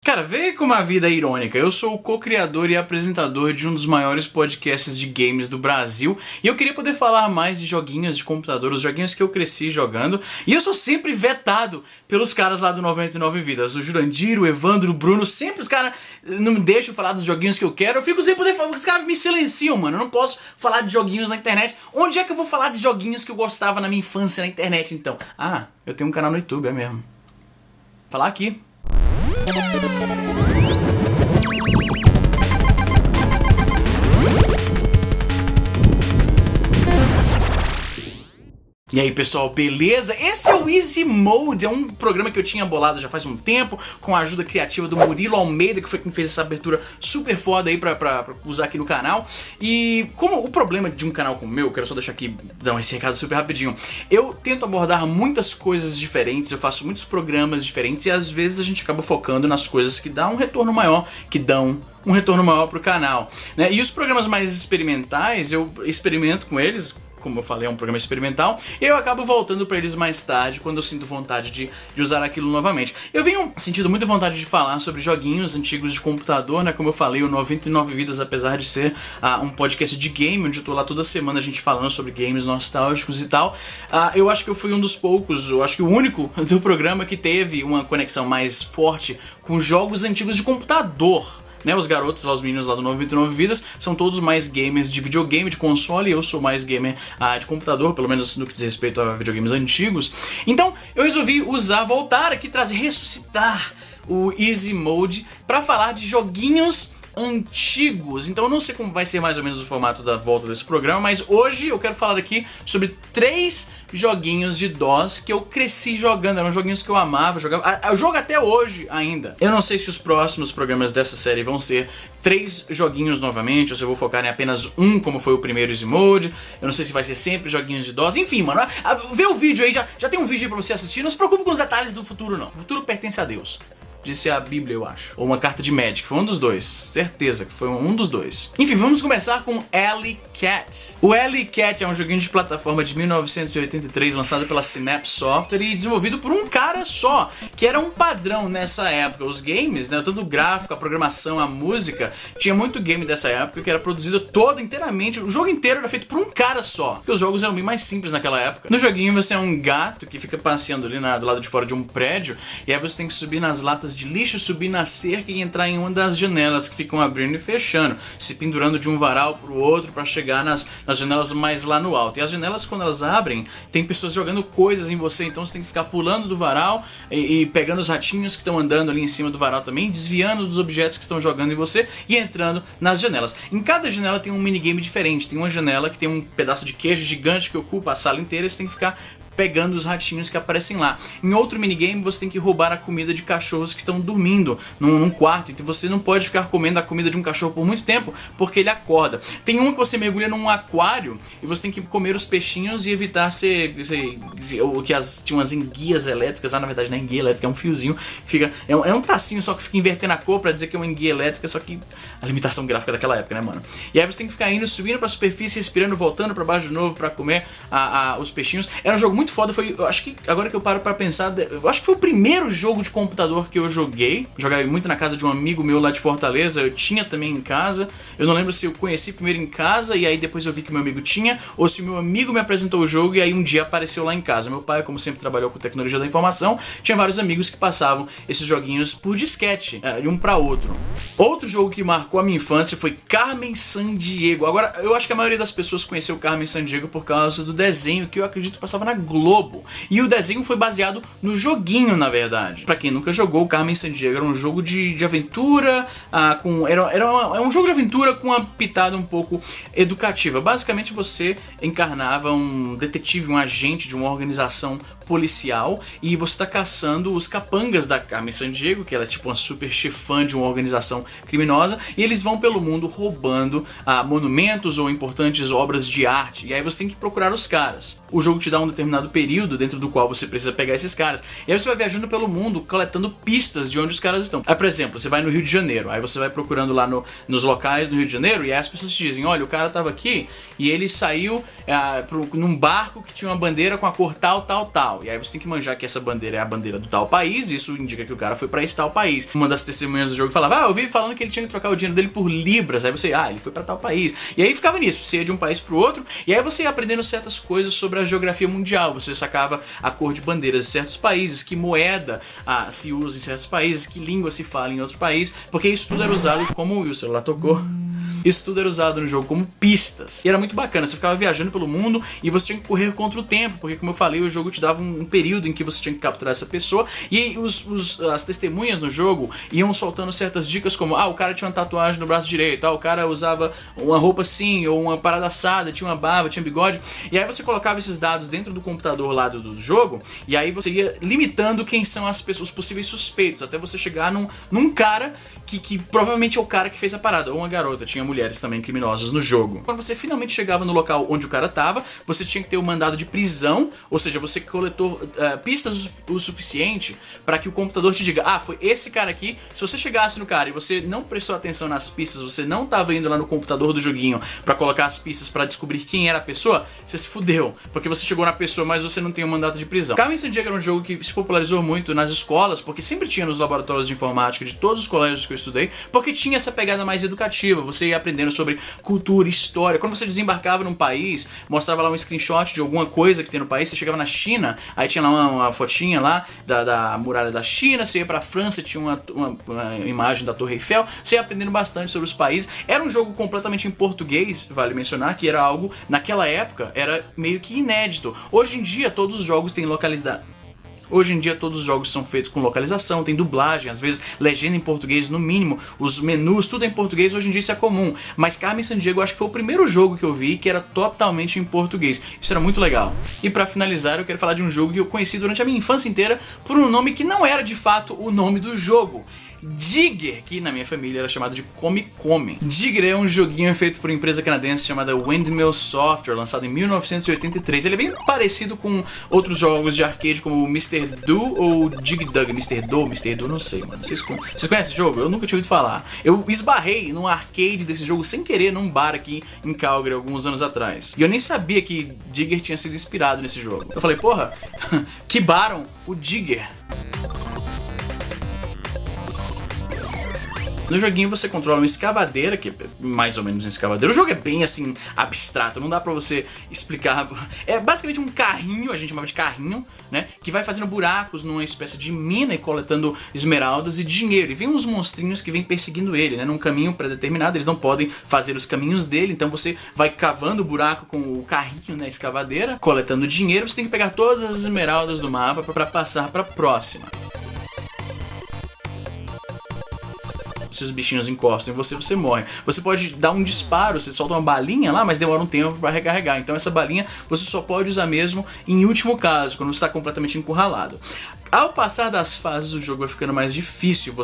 Cara, vê como a vida é irônica. Eu sou o co-criador e apresentador de um dos maiores podcasts de games do Brasil e eu queria poder falar mais de joguinhos de computador, os joguinhos que eu cresci jogando, e eu sou sempre vetado pelos caras lá do 99 Vidas. O Jurandir, o Evandro, o Bruno, sempre os caras não me deixam falar dos joguinhos que eu quero. Eu fico sem poder falar, os caras me silenciam, mano. Eu não posso falar de joguinhos na internet. Onde é que eu vou falar de joguinhos que eu gostava na minha infância na internet, então? Ah, eu tenho um canal no YouTube, é mesmo. Falar aqui. E aí pessoal, beleza? Esse é o Easy Mode, é um programa que eu tinha bolado já faz um tempo, com a ajuda criativa do Murilo Almeida, que foi quem fez essa abertura super foda aí pra usar aqui no canal. E como o problema de um canal como o meu, quero só deixar aqui, dar esse recado super rapidinho, eu tento abordar muitas coisas diferentes, eu faço muitos programas diferentes e às vezes a gente acaba focando nas coisas que dão um retorno maior, pro canal, né? E os programas mais experimentais, eu experimento com eles. Como eu falei, é um programa experimental, e eu acabo voltando pra eles mais tarde, quando eu sinto vontade de usar aquilo novamente. Eu venho sentindo muita vontade de falar sobre joguinhos antigos de computador, né? Como eu falei, o 99 Vidas, apesar de ser um podcast de game, onde eu tô lá toda semana a gente falando sobre games nostálgicos e tal, eu acho que eu fui um dos poucos, eu acho que o único do programa que teve uma conexão mais forte com jogos antigos de computador. Né, os garotos lá, os meninos lá do 99 Vidas, são todos mais gamers de videogame, de console, e eu sou mais gamer de computador, pelo menos no que diz respeito a videogames antigos. Então eu resolvi voltar aqui, ressuscitar o Easy Mode pra falar de joguinhos antigos. Então eu não sei como vai ser mais ou menos o formato da volta desse programa, mas hoje eu quero falar aqui sobre 3 joguinhos de DOS que eu cresci jogando, eram joguinhos que eu amava, eu jogo até hoje ainda. Eu não sei se os próximos programas dessa série vão ser 3 joguinhos novamente, ou se eu vou focar em apenas um, como foi o primeiro Easy Mode. Eu não sei se vai ser sempre joguinhos de DOS, enfim, mano, vê o vídeo aí, já tem um vídeo aí pra você assistir, não se preocupe com os detalhes do futuro não, o futuro pertence a Deus. Disse a Bíblia, eu acho. Ou uma carta de Magic, foi um dos dois. Certeza que foi um dos dois. Enfim, vamos começar com Alley Cat. O Alley Cat é um joguinho de plataforma de 1983, lançado pela Synapse Software e desenvolvido por um cara só, que era um padrão nessa época. Os games, né, tanto o gráfico, a programação, a música, tinha muito game dessa época que era produzido toda inteiramente, o jogo inteiro era feito por um cara só, porque os jogos eram bem mais simples naquela época. No joguinho você é um gato que fica passeando ali do lado de fora de um prédio, e aí você tem que subir nas latas de lixo, subir na cerca e entrar em uma das janelas que ficam abrindo e fechando, se pendurando de um varal pro outro para chegar nas janelas mais lá no alto. E as janelas, quando elas abrem, tem pessoas jogando coisas em você, então você tem que ficar pulando do varal e pegando os ratinhos que estão andando ali em cima do varal também, desviando dos objetos que estão jogando em você e entrando nas janelas. Em cada janela tem um minigame diferente, tem uma janela que tem um pedaço de queijo gigante que ocupa a sala inteira e você tem que ficar pegando os ratinhos que aparecem lá. Em outro minigame você tem que roubar a comida de cachorros que estão dormindo num quarto, então você não pode ficar comendo a comida de um cachorro por muito tempo porque ele acorda. Tem uma que você mergulha num aquário e você tem que comer os peixinhos e evitar tinha umas enguias elétricas, na verdade não é enguia elétrica, é um fiozinho, é um tracinho só que fica invertendo a cor pra dizer que é uma enguia elétrica, só que a limitação gráfica daquela época, né, mano? E aí você tem que ficar indo, subindo pra superfície, respirando, voltando pra baixo de novo pra comer os peixinhos. Era um jogo muito foda, eu acho que, agora que eu paro pra pensar, eu acho que foi o primeiro jogo de computador que eu joguei. Jogava muito na casa de um amigo meu lá de Fortaleza, eu tinha também em casa. Eu não lembro se eu conheci primeiro em casa e aí depois eu vi que meu amigo tinha, ou se meu amigo me apresentou o jogo e aí um dia apareceu lá em casa. Meu pai, como sempre trabalhou com tecnologia da informação, tinha vários amigos que passavam esses joguinhos por disquete, de um pra outro. Outro jogo que marcou a minha infância foi Carmen Sandiego. Agora, eu acho que a maioria das pessoas conheceu Carmen Sandiego por causa do desenho que eu acredito que passava na Globo. E o desenho foi baseado no joguinho, na verdade. Pra quem nunca jogou, Carmen Sandiego era um jogo de aventura, era um jogo de aventura com uma pitada um pouco educativa. Basicamente você encarnava um detetive, um agente de uma organização policial, e você tá caçando os capangas da Carmen Sandiego, que ela é tipo uma super chefã de uma organização criminosa, e eles vão pelo mundo roubando monumentos ou importantes obras de arte, e aí você tem que procurar os caras. O jogo te dá um determinado período dentro do qual você precisa pegar esses caras, e aí você vai viajando pelo mundo coletando pistas de onde os caras estão. Aí, por exemplo, você vai no Rio de Janeiro, aí você vai procurando lá nos locais do Rio de Janeiro, e aí as pessoas te dizem, olha, o cara tava aqui e ele saiu num barco que tinha uma bandeira com a cor tal, tal, tal. mundial. E aí você tem que manjar que essa bandeira é a bandeira do tal país, e isso indica que o cara foi pra esse tal país. Uma das testemunhas do jogo falava, eu vi falando que ele tinha que trocar o dinheiro dele por libras. Aí você, ele foi pra tal país. E aí ficava nisso, você ia de um país pro outro, e aí você ia aprendendo certas coisas sobre a geografia mundial. Você sacava a cor de bandeiras de certos países, que moeda se usa em certos países, que língua se fala em outro país, porque isso tudo era usado como... E o celular tocou. Isso tudo era usado no jogo como pistas. E era muito bacana, você ficava viajando pelo mundo e você tinha que correr contra o tempo, porque como eu falei, o jogo te dava um período em que você tinha que capturar essa pessoa, e as testemunhas no jogo iam soltando certas dicas como, o cara tinha uma tatuagem no braço direito, o cara usava uma roupa assim, ou uma parada assada, tinha uma barba, tinha bigode, e aí você colocava esses dados dentro do computador lá do jogo, e aí você ia limitando quem são as pessoas, os possíveis suspeitos, até você chegar num cara que provavelmente é o cara que fez a parada, ou uma garota, tinha mulheres também criminosas no jogo. Quando você finalmente chegava no local onde o cara tava, você tinha que ter um mandado de prisão, ou seja, você coletou pistas o suficiente para que o computador te diga, foi esse cara aqui. Se você chegasse no cara e você não prestou atenção nas pistas, você não tava indo lá no computador do joguinho para colocar as pistas para descobrir quem era a pessoa, você se fudeu, porque você chegou na pessoa, mas você não tem um mandato de prisão. Carmen Sandiego era um jogo que se popularizou muito nas escolas, porque sempre tinha nos laboratórios de informática de todos os colégios que eu estudei, porque tinha essa pegada mais educativa, você ia aprendendo sobre cultura, história. Quando você desembarcava num país, mostrava lá um screenshot de alguma coisa que tem no país, você chegava na China, aí tinha lá uma fotinha lá da muralha da China, você ia pra França, tinha uma imagem da Torre Eiffel, você ia aprendendo bastante sobre os países. Era um jogo completamente em português, vale mencionar, que era algo, naquela época, era meio que inédito. Hoje em dia, todos os jogos têm localidade. Hoje em dia todos os jogos são feitos com localização, tem dublagem, às vezes legenda em português no mínimo, os menus, tudo é em português, hoje em dia isso é comum. Mas Carmen Sandiego acho que foi o primeiro jogo que eu vi que era totalmente em português. Isso era muito legal. E pra finalizar eu quero falar de um jogo que eu conheci durante a minha infância inteira por um nome que não era de fato o nome do jogo. Digger, que na minha família era chamado de Come Come. Digger é um joguinho feito por uma empresa canadense chamada Windmill Software, lançado em 1983. Ele é bem parecido com outros jogos de arcade como Mr. Do ou Dig Dug. Mr. Do, não sei, mano. Vocês conhecem esse jogo? Eu nunca tinha ouvido falar. Eu esbarrei num arcade desse jogo sem querer num bar aqui em Calgary alguns anos atrás. E eu nem sabia que Digger tinha sido inspirado nesse jogo. Eu falei, porra, que baram o Digger. No joguinho você controla uma escavadeira, que é mais ou menos uma escavadeira. O jogo é bem assim, abstrato, não dá pra você explicar. É basicamente um carrinho, a gente chamava de carrinho, né? Que vai fazendo buracos numa espécie de mina e coletando esmeraldas e dinheiro. E vem uns monstrinhos que vêm perseguindo ele, né? Num caminho pré-determinado, eles não podem fazer os caminhos dele, então você vai cavando o buraco com o carrinho na escavadeira, coletando dinheiro. Você tem que pegar todas as esmeraldas do mapa pra passar pra próxima. Se os bichinhos encostam em você, você morre. Você pode dar um disparo, você solta uma balinha lá, mas demora um tempo para recarregar. Então essa balinha você só pode usar mesmo em último caso, quando você está completamente encurralado. Ao passar das fases, o jogo vai ficando mais difícil.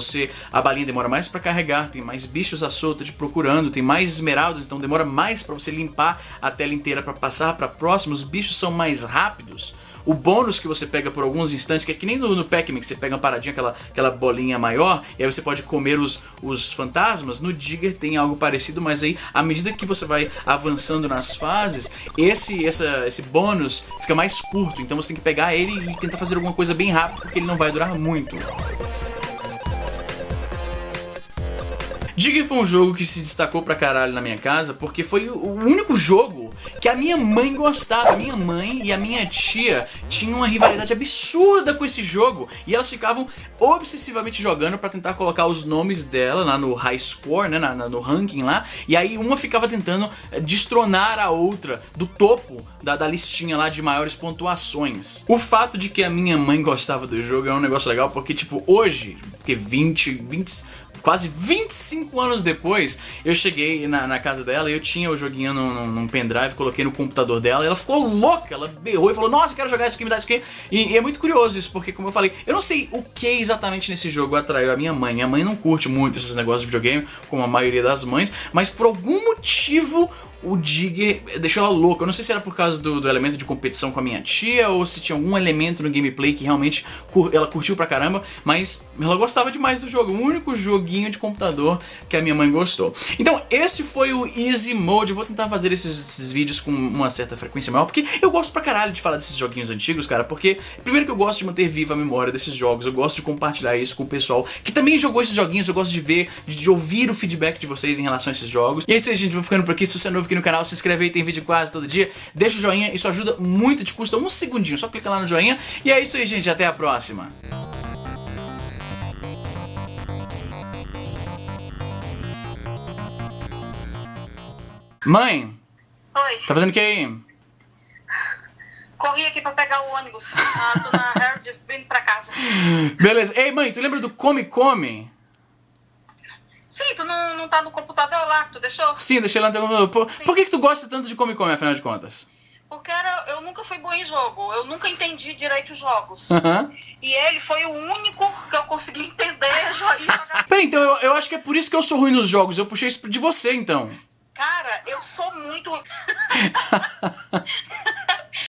A balinha demora mais para carregar, tem mais bichos à solta te procurando, tem mais esmeraldas, então demora mais para você limpar a tela inteira para passar para próxima. Os bichos são mais rápidos. O bônus que você pega por alguns instantes, que é que nem no Pac-Man, que você pega uma paradinha, aquela bolinha maior, e aí você pode comer os fantasmas. No Digger tem algo parecido, mas aí, à medida que você vai avançando nas fases, esse bônus fica mais curto. Então você tem que pegar ele e tentar fazer alguma coisa bem rápido, porque ele não vai durar muito. Digger foi um jogo que se destacou pra caralho na minha casa, porque foi o único jogo que a minha mãe gostava. A minha mãe e a minha tia tinham uma rivalidade absurda com esse jogo, e elas ficavam obsessivamente jogando pra tentar colocar os nomes dela lá no high score, né, no ranking lá, e aí uma ficava tentando destronar a outra do topo da listinha lá de maiores pontuações. O fato de que a minha mãe gostava do jogo é um negócio legal, porque tipo, hoje, porque quase 25 anos depois, eu cheguei na casa dela e eu tinha o joguinho num pendrive, coloquei no computador dela e ela ficou louca, ela berrou e falou, nossa, quero jogar isso aqui, me dá isso aqui. E é muito curioso isso, porque como eu falei, eu não sei o que exatamente nesse jogo atraiu a minha mãe. Minha mãe não curte muito esses negócios de videogame, como a maioria das mães, mas por algum motivo o Digger deixou ela louca. Eu não sei se era por causa do elemento de competição com a minha tia ou se tinha algum elemento no gameplay que realmente ela curtiu pra caramba, mas ela gostava demais do jogo. O único joguinho de computador que a minha mãe gostou. Então esse foi o Easy Mode. Eu vou tentar fazer esses vídeos com uma certa frequência maior, porque eu gosto pra caralho de falar desses joguinhos antigos, cara, porque primeiro que eu gosto de manter viva a memória desses jogos, eu gosto de compartilhar isso com o pessoal que também jogou esses joguinhos, eu gosto de ver, de ouvir o feedback de vocês em relação a esses jogos. E é isso aí, gente, vou ficando por aqui. Se você é novo aqui no canal, se inscreve aí, tem vídeo quase todo dia, deixa o joinha, isso ajuda muito, te custa um segundinho, só clica lá no joinha. E é isso aí, gente, até a próxima. Mãe, Oi, tá fazendo o que aí? corri aqui pra pegar o ônibus. Tô na Heritage vindo pra casa. Beleza. Ei, mãe, tu lembra do Come Come? Sim, tu não tá no computador lá que tu deixou? Sim, deixei lá no teu computador. Por que tu gosta tanto de Come Come, afinal de contas? Porque eu nunca fui boa em jogo, eu nunca entendi direito os jogos. Aham. E ele foi o único que eu consegui entender e jogar. Peraí, então eu acho que é por isso que eu sou ruim nos jogos. Eu puxei isso de você, então. Cara, eu sou muito...